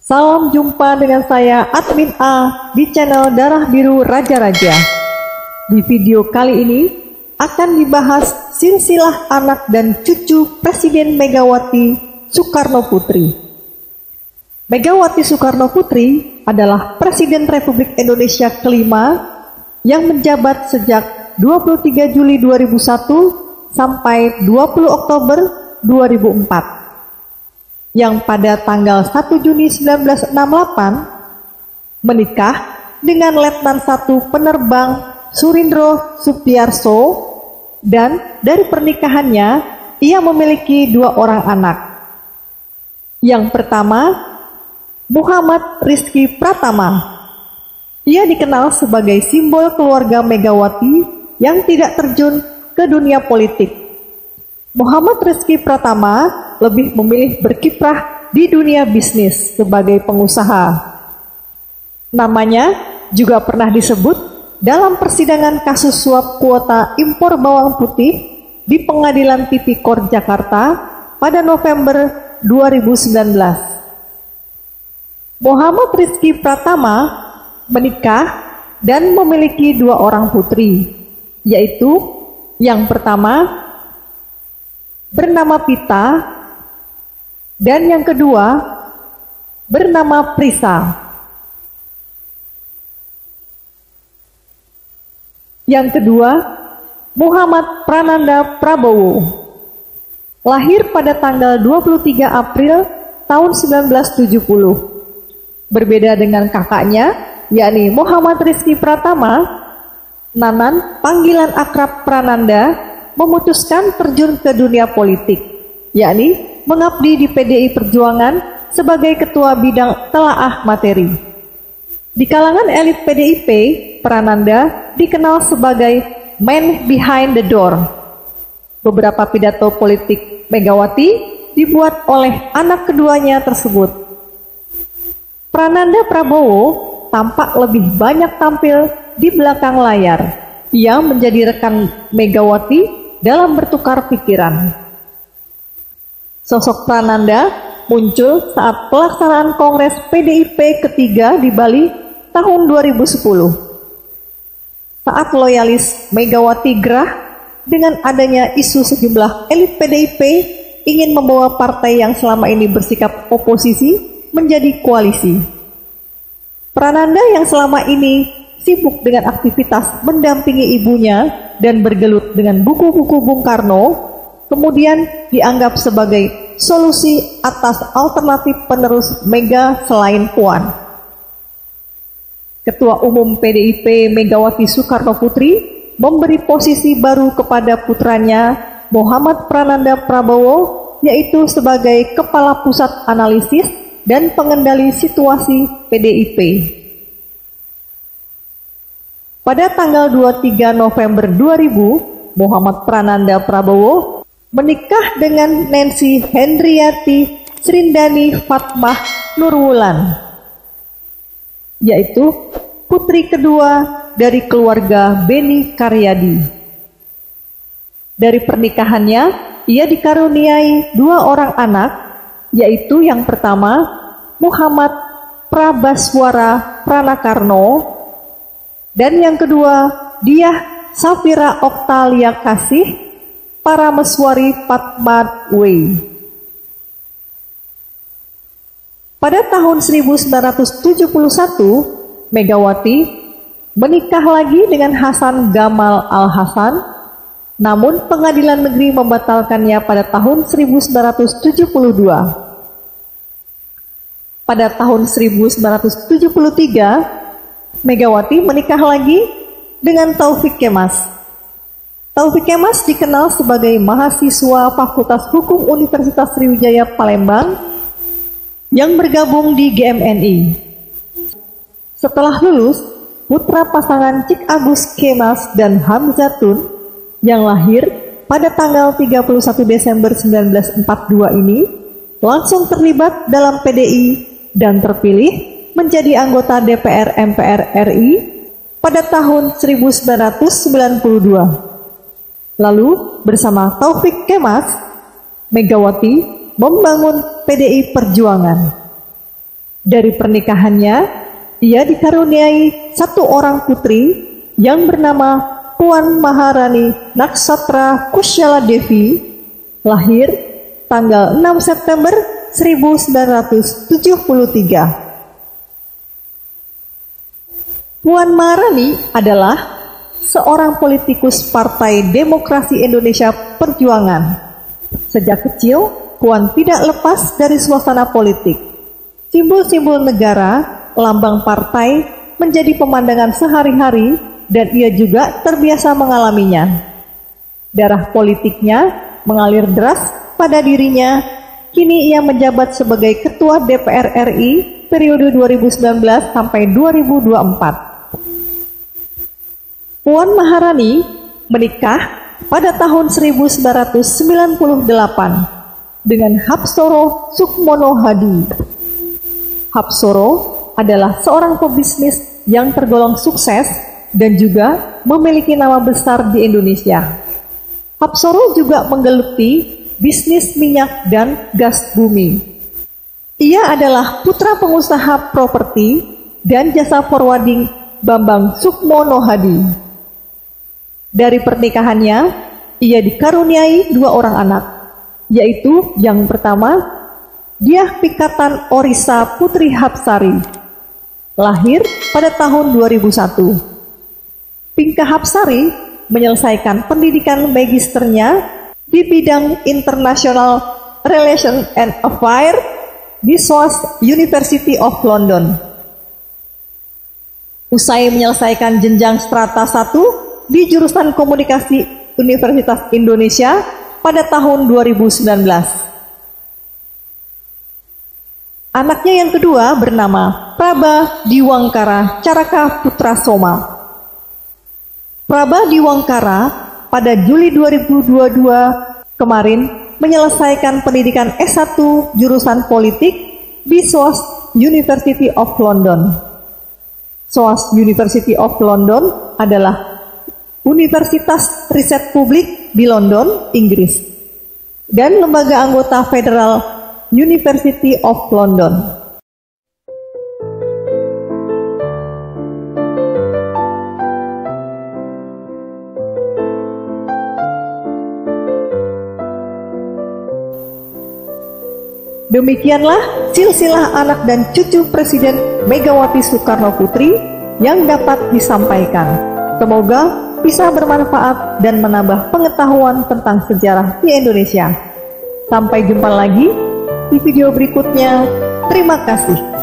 Salam jumpa dengan saya Admin A di channel Darah Biru Raja-Raja. Di video kali ini akan dibahas silsilah anak dan cucu Presiden Megawati Soekarno Putri. Megawati Soekarno Putri adalah Presiden Republik Indonesia kelima yang menjabat sejak 23 Juli 2001 sampai 20 Oktober 2004. Yang pada tanggal 1 Juni 1968 menikah dengan Letnan 1 Penerbang Surindro Suptiarso, dan dari pernikahannya ia memiliki 2 orang anak. Yang pertama, Muhammad Rizky Pratama. Ia dikenal sebagai simbol keluarga Megawati yang tidak terjun ke dunia politik. Muhammad Rizky Pratama lebih memilih berkiprah di dunia bisnis sebagai pengusaha. Namanya juga pernah disebut dalam persidangan kasus suap kuota impor bawang putih di Pengadilan Tipikor Jakarta pada November 2019. Muhammad Rizky Pratama menikah dan memiliki 2 orang putri, yaitu yang pertama bernama Pita, dan yang kedua bernama Prisa. Yang kedua, Muhammad Prananda Prabowo. Lahir pada tanggal 23 April tahun 1970. Berbeda dengan kakaknya, yakni Muhammad Rizky Pratama, Nanan, panggilan akrab Prananda, memutuskan terjun ke dunia politik, yakni mengabdi di PDI Perjuangan sebagai ketua bidang telaah materi. Di kalangan elit PDIP, Prananda dikenal sebagai man behind the door. Beberapa pidato politik Megawati dibuat oleh anak keduanya tersebut. Prananda Prabowo tampak lebih banyak tampil di belakang layar. Ia menjadi rekan Megawati dalam bertukar pikiran. Sosok Prananda muncul saat pelaksanaan Kongres PDIP ketiga di Bali tahun 2010. Saat loyalis Megawati gerah dengan adanya isu sejumlah elit PDIP ingin membawa partai yang selama ini bersikap oposisi menjadi koalisi. Prananda yang selama ini sibuk dengan aktivitas mendampingi ibunya dan bergelut dengan buku-buku Bung Karno, kemudian dianggap sebagai solusi atas alternatif penerus Mega selain Puan. Ketua Umum PDIP Megawati Soekarno Putri memberi posisi baru kepada putranya Muhammad Prananda Prabowo, yaitu sebagai Kepala Pusat Analisis dan Pengendali Situasi PDIP. Pada tanggal 23 November 2000, Muhammad Prananda Prabowo menikah dengan Nancy Hendriati Srindani Fatmah Nurwulan, yaitu putri kedua dari keluarga Beni Karyadi. Dari pernikahannya, ia dikaruniai 2 orang anak, yaitu yang pertama Muhammad Prabaswara Pranakarno, dan yang kedua, Diah Safira Oktalia Kasih Parameswari Patmadwe. Pada tahun 1971, Megawati menikah lagi dengan Hasan Gamal Al-Hasan, namun pengadilan negeri membatalkannya pada tahun 1972. Pada tahun 1973, Megawati menikah lagi dengan Taufik Kemas. Taufik Kemas dikenal sebagai mahasiswa Fakultas Hukum Universitas Sriwijaya Palembang yang bergabung di GMNI. Setelah lulus, putra pasangan Cik Agus Kemas dan Hamzatun yang lahir pada tanggal 31 Desember 1942 ini langsung terlibat dalam PDI dan terpilih menjadi anggota DPR MPR RI pada tahun 1992. Lalu bersama Taufik Kemas, Megawati membangun PDI Perjuangan. Dari pernikahannya, ia dikaruniai satu orang putri yang bernama Puan Maharani Naksatra Kushala Devi, lahir tanggal 6 September 1973. Puan Maharani adalah seorang politikus Partai Demokrasi Indonesia Perjuangan. Sejak kecil, Puan tidak lepas dari suasana politik. Simbol-simbol negara, lambang partai menjadi pemandangan sehari-hari dan ia juga terbiasa mengalaminya. Darah politiknya mengalir deras pada dirinya. Kini ia menjabat sebagai Ketua DPR RI periode 2019 sampai 2024. Puan Maharani menikah pada tahun 1998 dengan Hapsoro Sukmono Hadi. Hapsoro adalah seorang pebisnis yang tergolong sukses dan juga memiliki nama besar di Indonesia. Hapsoro juga menggeluti bisnis minyak dan gas bumi. Ia adalah putra pengusaha properti dan jasa forwarding Bambang Sukmono Hadi. Dari pernikahannya, ia dikaruniai 2 orang anak, yaitu yang pertama, Diah Pikatan Orisa Putri Hapsari, lahir pada tahun 2001. Pinka Hapsari menyelesaikan pendidikan magisternya di bidang International Relations and Affairs di SOAS University of London. Usai menyelesaikan jenjang strata 1 di jurusan Komunikasi Universitas Indonesia pada tahun 2019. Anaknya yang kedua bernama Praba Diwangkara Caraka Putra Soma. Praba Diwangkara pada Juli 2022 kemarin menyelesaikan pendidikan S1 jurusan politik di SOAS University of London. SOAS University of London adalah Universitas Riset Publik di London, Inggris, dan lembaga anggota Federal University of London. Demikianlah silsilah anak dan cucu Presiden Megawati Soekarno Putri yang dapat disampaikan. Semoga bisa bermanfaat dan menambah pengetahuan tentang sejarah di Indonesia. Sampai jumpa lagi di video berikutnya. Terima kasih.